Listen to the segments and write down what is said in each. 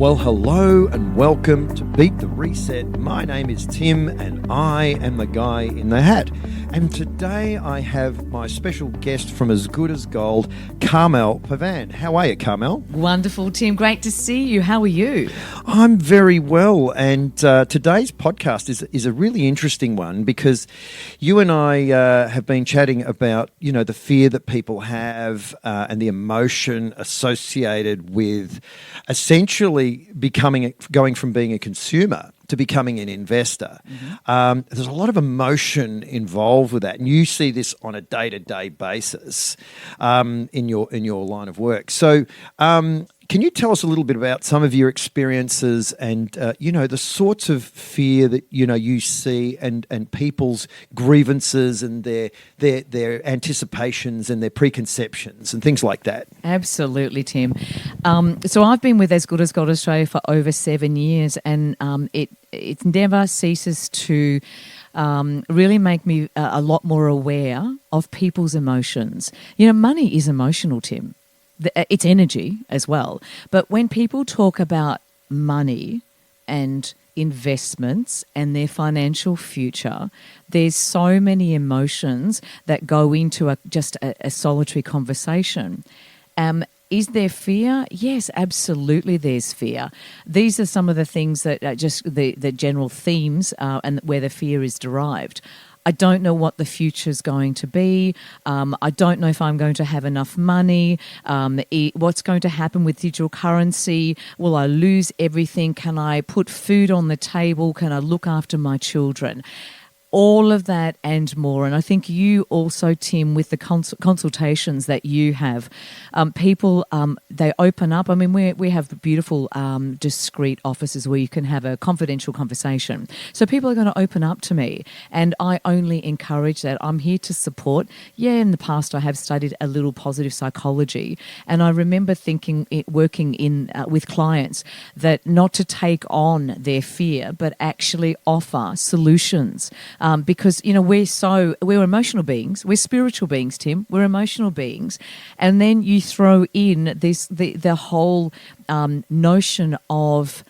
Well, hello and welcome to Beat the Reset. My name is Tim and I am the guy in the hat. And today I have my special guest from As Good as Gold, Carmelle Pavan. How are you, Carmelle? Wonderful, Tim. Great to see you. How are you? I'm very well. And today's podcast is a really interesting one because you and I have been chatting about, the fear that people have and the emotion associated with essentially going from being a consumer to becoming an investor. Mm-hmm. There's a lot of emotion involved with that, and you see this on a day-to-day basis in your line of work. So, can you tell us a little bit about some of your experiences and the sorts of fear that you see and people's grievances and their anticipations and their preconceptions and things like that? Absolutely, Tim. So I've been with As Good as Gold Australia for over 7 years, and it never ceases to really make me a lot more aware of people's emotions. Money is emotional, Tim. It's energy as well. But when people talk about money and investments and their financial future, there's so many emotions that go into just a solitary conversation. Is there fear? Yes, absolutely there's fear. These are some of the things that just the general themes and where the fear is derived. I don't know what the future's going to be. I don't know if I'm going to have enough money. What's going to happen with digital currency? Will I lose everything? Can I put food on the table? Can I look after my children? All of that and more. And I think you also, Tim, with the consultations that you have, people, they open up. I mean, we have beautiful, discreet offices where you can have a confidential conversation. So people are going to open up to me, and I only encourage that. I'm here to support. Yeah, in the past I have studied a little positive psychology, and I remember thinking, working with clients, that not to take on their fear, but actually offer solutions. Because we're emotional beings, we're spiritual beings, Tim. We're emotional beings, and then you throw in the whole notion of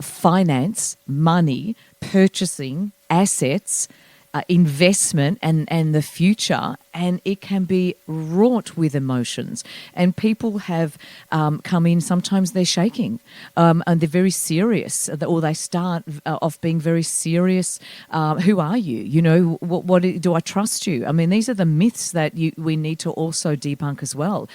finance, money, purchasing, assets, investment, and the future, and it can be wrought with emotions. And people have come in, sometimes they're shaking, and they're very serious, or they start off being very serious. Who are you? What do I trust you? I mean, these are the myths that we need to also debunk as well.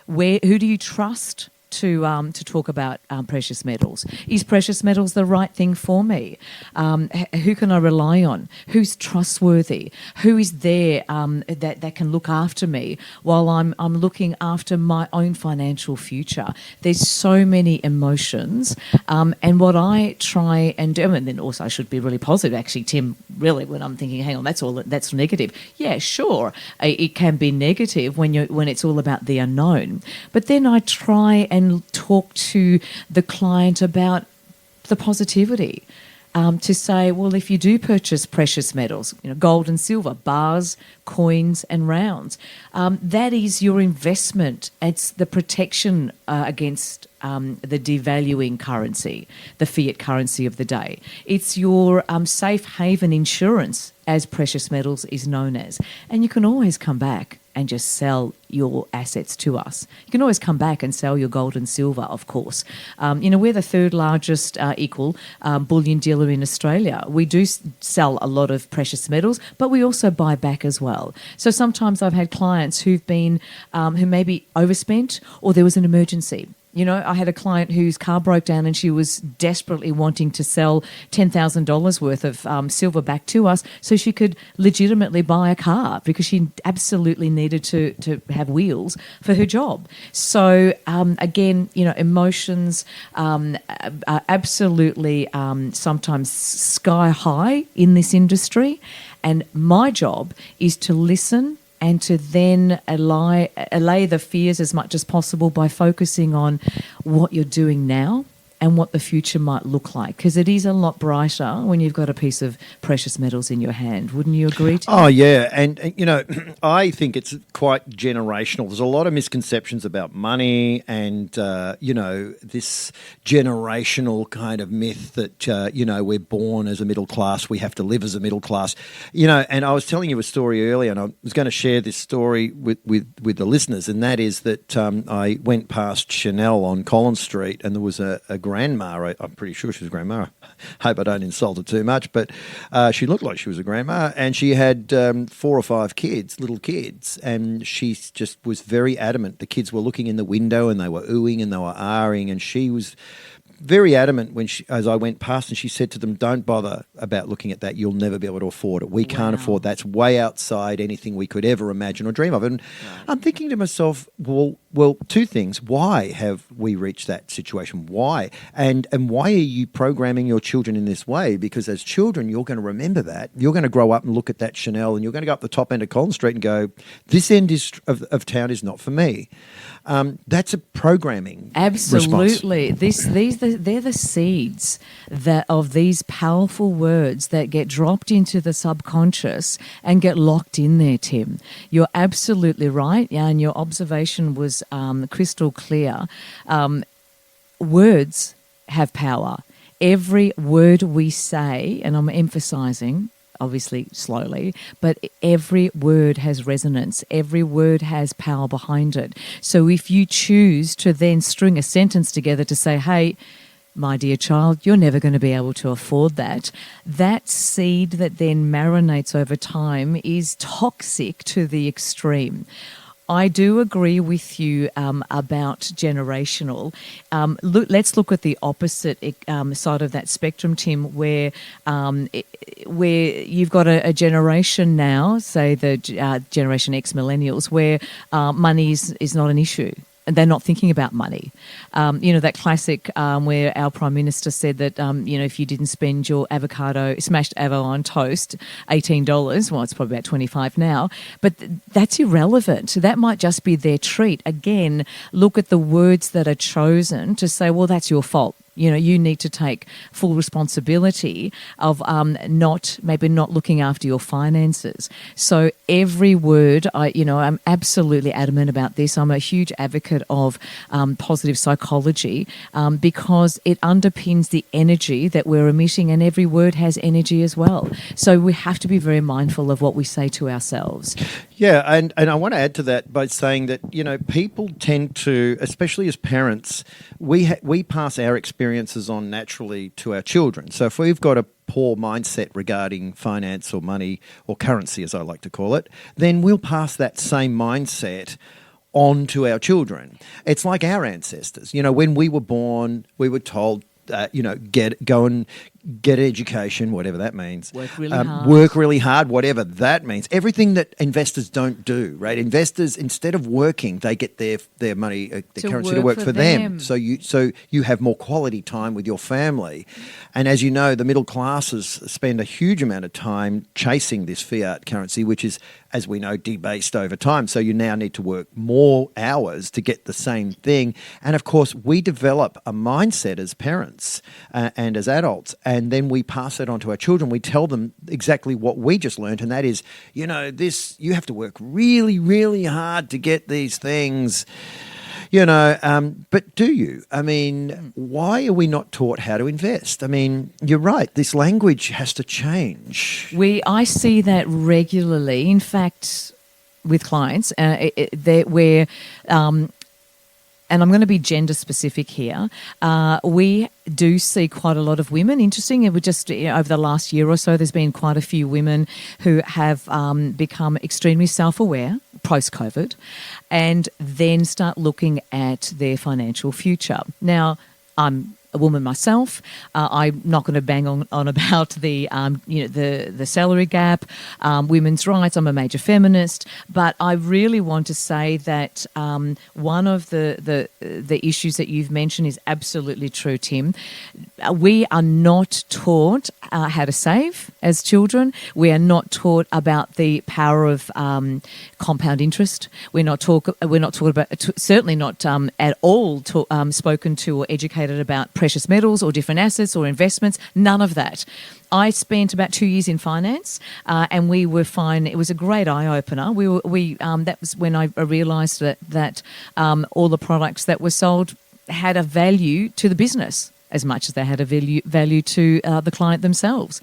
Who do you trust to talk about precious metals? Is precious metals the right thing for me? Who can I rely on? Who's trustworthy? Who is there that can look after me while I'm looking after my own financial future? There's so many emotions, and what I try and do, and then also I should be really positive, actually, Tim. Really, when I'm thinking, hang on, that's negative. Yeah, sure, it can be negative when it's all about the unknown. But then I try and talk to the client about the positivity, to say, well, if you do purchase precious metals, gold and silver, bars, coins and rounds, that is your investment. It's the protection against the devaluing currency, the fiat currency of the day. It's your safe haven insurance, as precious metals is known as. And you can always come back and just sell your assets to us. You can always come back and sell your gold and silver, of course. We're the third largest equal bullion dealer in Australia. We do sell a lot of precious metals, but we also buy back as well. So sometimes I've had clients who've been, who maybe overspent, or there was an emergency. I had a client whose car broke down and she was desperately wanting to sell $10,000 worth of silver back to us so she could legitimately buy a car, because she absolutely needed to have wheels for her job. So, again, emotions are absolutely sometimes sky high in this industry. And my job is to listen and to then allay the fears as much as possible by focusing on what you're doing now and what the future might look like, because it is a lot brighter when you've got a piece of precious metals in your hand. Wouldn't you agree, Tim? Oh, yeah. And, I think it's quite generational. There's a lot of misconceptions about money and, this generational kind of myth that, we're born as a middle class, we have to live as a middle class. And I was telling you a story earlier, and I was going to share this story with the listeners, and that is that I went past Chanel on Collins Street, and there was a grandma. I'm pretty sure she was a grandma. I hope I don't insult her too much, but she looked like she was a grandma, and she had 4 or 5 kids, little kids, and she just was very adamant. The kids were looking in the window, and they were oohing and they were ahhing, and she was very adamant as I went past, and she said to them, "Don't bother about looking at that. You'll never be able to afford it. We can't afford that's way outside anything we could ever imagine or dream of." And I'm thinking to myself, well, 2 things. Why have we reached that situation? Why? And why are you programming your children in this way? Because as children, you're going to remember that. You're going to grow up and look at that Chanel, and you're going to go up the top end of Collins Street and go, "This end of town is not for me." That's a programming Absolutely. response. They're the seeds of these powerful words that get dropped into the subconscious and get locked in there, Tim. You're absolutely right. Yeah, and your observation was crystal clear. Words have power. Every word we say, and I'm emphasising, obviously slowly, but every word has resonance. Every word has power behind it. So if you choose to then string a sentence together to say, "Hey, my dear child, you're never going to be able to afford that," that seed that then marinates over time is toxic to the extreme. I do agree with you about generational. Let's look at the opposite side of that spectrum, Tim, where you've got a generation now, say the Generation X millennials, where money is not an issue. And they're not thinking about money. That classic where our Prime Minister said that, if you didn't spend your smashed avo on toast, $18, well, it's probably about $25 now, but that's irrelevant. That might just be their treat. Again, look at the words that are chosen to say, well, that's your fault. You need to take full responsibility of not looking after your finances. So every word, I'm absolutely adamant about this. I'm a huge advocate of positive psychology because it underpins the energy that we're emitting, and every word has energy as well. So we have to be very mindful of what we say to ourselves. Yeah, and I want to add to that by saying that, people tend to, especially as parents, we pass our experiences on naturally to our children. So if we've got a poor mindset regarding finance or money or currency, as I like to call it, then we'll pass that same mindset on to our children. It's like our ancestors. When we were born, we were told, go and get education, whatever that means. Work really hard. Work really hard, whatever that means. Everything that investors don't do, right? Investors, instead of working, they get their money, their currency to work for them. So you have more quality time with your family. And as you know, the middle classes spend a huge amount of time chasing this fiat currency, which is, as we know, debased over time. So you now need to work more hours to get the same thing. And of course, we develop a mindset as parents and as adults, and then we pass it on to our children. We tell them exactly what we just learned, and that is, you have to work really, really hard to get these things. But do you? I mean, why are we not taught how to invest? I mean, you're right. This language has to change. I see that regularly. In fact, with clients, and I'm going to be gender specific here, we do see quite a lot of women. Interesting, it was just over the last year or so, there's been quite a few women who have become extremely self-aware post-COVID and then start looking at their financial future. Now, I'm a woman myself. I'm not going to bang on about the salary gap, women's rights. I'm a major feminist, but I really want to say that one of the issues that you've mentioned is absolutely true, Tim. We are not taught how to save as children. We are not taught about the power of compound interest. We're not taught about, certainly not at all spoken to or educated about precious metals or different assets or investments. None of that. I spent about 2 years in finance, and we were fine. It was a great eye opener. That was when I realised that all the products that were sold had a value to the business as much as they had a value to the client themselves.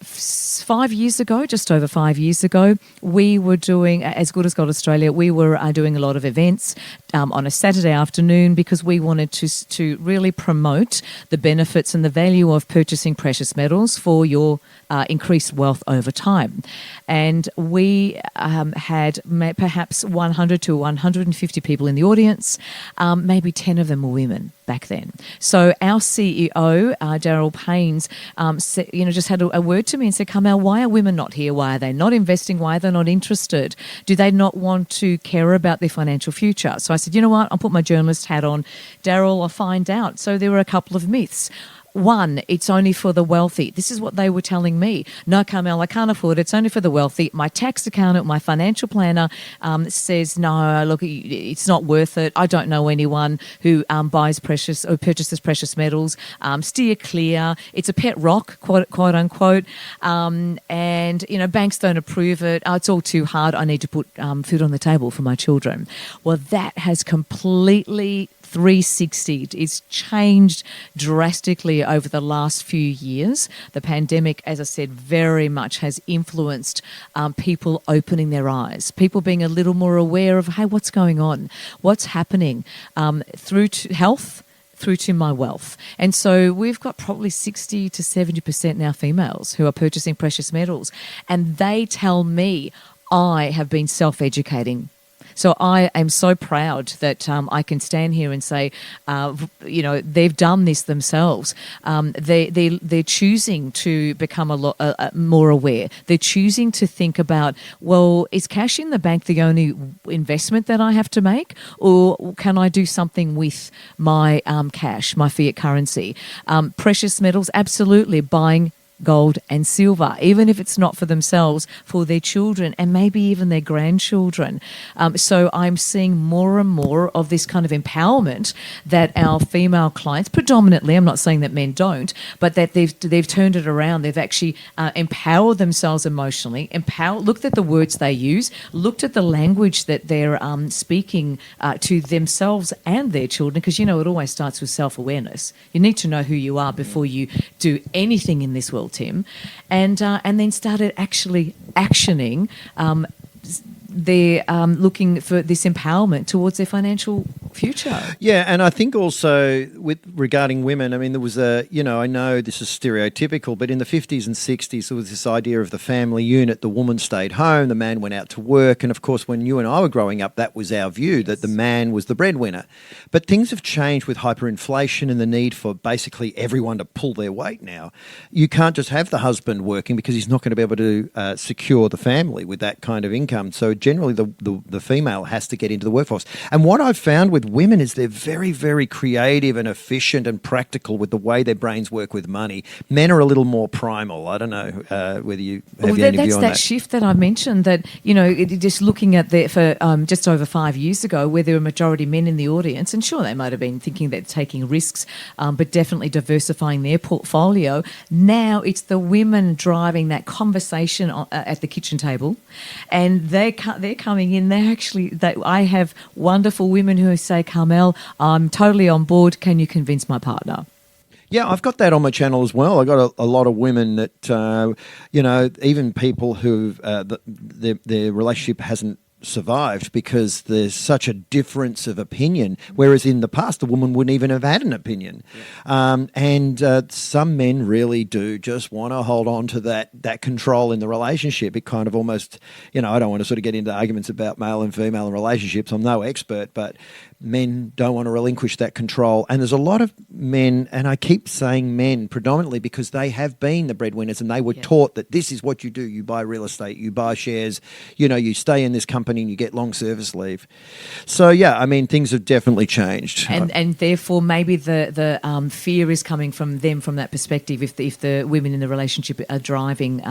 5 years ago, just over 5 years ago, we were doing, As Good as Gold Australia, we were doing a lot of events on a Saturday afternoon because we wanted to really promote the benefits and the value of purchasing precious metals for your increased wealth over time. And we had perhaps 100 to 150 people in the audience. Maybe 10 of them were women back then. So our CEO, Daryl Paynes, just had a word to me and said, Carmelle, why are women not here? Why are they not investing? Why are they not interested? Do they not want to care about their financial future? So I said, you know what? I'll put my journalist hat on. Daryl, I'll find out. So there were a couple of myths. One, it's only for the wealthy. This is what they were telling me. No, Carmelle, I can't afford it. It's only for the wealthy. My tax accountant, my financial planner says, no, look, it's not worth it. I don't know anyone who buys precious or purchases precious metals. Steer clear. It's a pet rock, quote unquote. And, banks don't approve it. Oh, it's all too hard. I need to put food on the table for my children. Well, that has completely 360. It's changed drastically over the last few years. The pandemic, as I said, very much has influenced people opening their eyes, people being a little more aware of, hey, what's going on? What's happening? Through to health, through to my wealth. And so we've got probably 60 to 70% now females who are purchasing precious metals. And they tell me I have been self-educating. So I am so proud that I can stand here and say, they've done this themselves. They're choosing to become a lot more aware. They're choosing to think about, well, is cash in the bank the only investment that I have to make, or can I do something with my cash, my fiat currency? Precious metals, absolutely, buying gold and silver, even if it's not for themselves, for their children and maybe even their grandchildren. So I'm seeing more and more of this kind of empowerment that our female clients, predominantly, I'm not saying that men don't, but that they've turned it around. They've actually empowered themselves emotionally, looked at the words they use, looked at the language that they're speaking to themselves and their children, because, it always starts with self-awareness. You need to know who you are before you do anything in this world, Tim, and then started actually actioning they're looking for this empowerment towards their financial future. Yeah, and I think also regarding women, I mean, there was I know this is stereotypical, but in the 50s and 60s, there was this idea of the family unit. The woman stayed home, the man went out to work. And of course, when you and I were growing up, that was our view, that the man was the breadwinner. But things have changed with hyperinflation and the need for basically everyone to pull their weight now. You can't just have the husband working because he's not going to be able to secure the family with that kind of income. So generally the female has to get into the workforce. And what I've found with women is they're very, very creative and efficient and practical with the way their brains work with money. Men are a little more primal. I don't know whether you have any view on that. That's that shift that I mentioned, that, just looking at for just over 5 years ago, where there were majority men in the audience, and sure, they might have been thinking that taking risks, but definitely diversifying their portfolio. Now it's the women driving that conversation at the kitchen table, and they're coming in. I have wonderful women who say, Carmelle, I'm totally on board. Can you convince my partner? Yeah, I've got that on my channel as well. I've got a lot of women that, even people who their relationship hasn't survived because there's such a difference of opinion, whereas in the past the woman wouldn't even have had an opinion. Some men really do just want to hold on to that control in the relationship. It kind of almost, I don't want to sort of get into arguments about male and female relationships. I'm no expert, but men don't want to relinquish that control. And there's a lot of men, and I keep saying men predominantly because they have been the breadwinners and they were taught that this is what you do. You buy real estate, you buy shares, you stay in this company company and you get long service leave. So, yeah, I mean, things have definitely changed. And therefore, maybe the fear is coming from them from that perspective if the women in the relationship are driving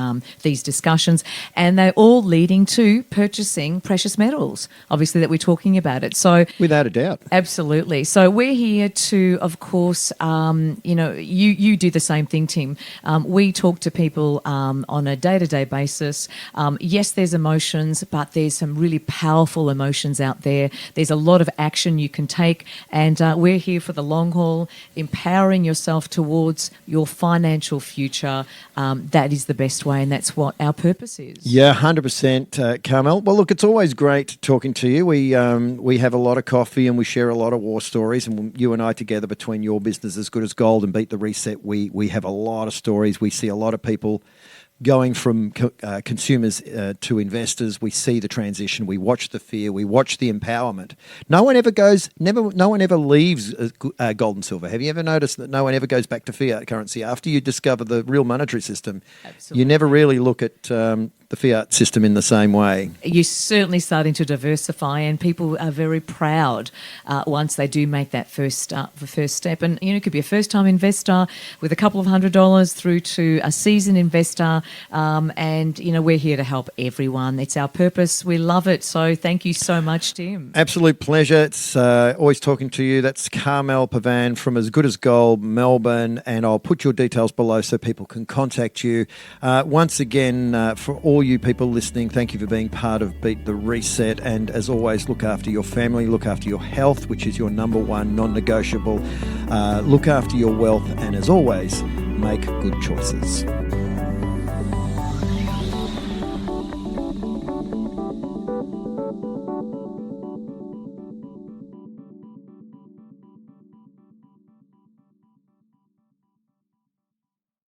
these discussions. And they're all leading to purchasing precious metals, obviously, that we're talking about it. So Without a doubt. Absolutely. So we're here to, of course, you do the same thing, Tim. We talk to people on a day-to-day basis. Yes, there's emotions, but there's some really powerful emotions out there. There's a lot of action you can take, and we're here for the long haul, empowering yourself towards your financial future. That is the best way, and that's what our purpose is. Yeah, 100%, Carmelle. Well, look, it's always great talking to you. We have a lot of coffee and we share a lot of war stories, and you and I together, between your business As Good as Gold and Beat the Reset, we have a lot of stories. We see a lot of people going from consumers to investors. We see the transition. We watch the fear. We watch the empowerment. No one ever leaves gold and silver. Have you ever noticed that no one ever goes back to fiat currency after you discover the real monetary system? Absolutely. You never really look at the fiat system in the same way. You're certainly starting to diversify, and people are very proud once they do make that first step. And it could be a first-time investor with a couple of $100 through to a seasoned investor. And we're here to help everyone. It's our purpose. We love it. So thank you so much, Tim. Absolute pleasure. It's always talking to you. That's Carmelle Pavan from As Good as Gold, Melbourne, and I'll put your details below so people can contact you. Once again, for all you people listening, thank you for being part of Beat the Reset, and as always, look after your family, look after your health, which is your number one non-negotiable, look after your wealth, and as always, make good choices.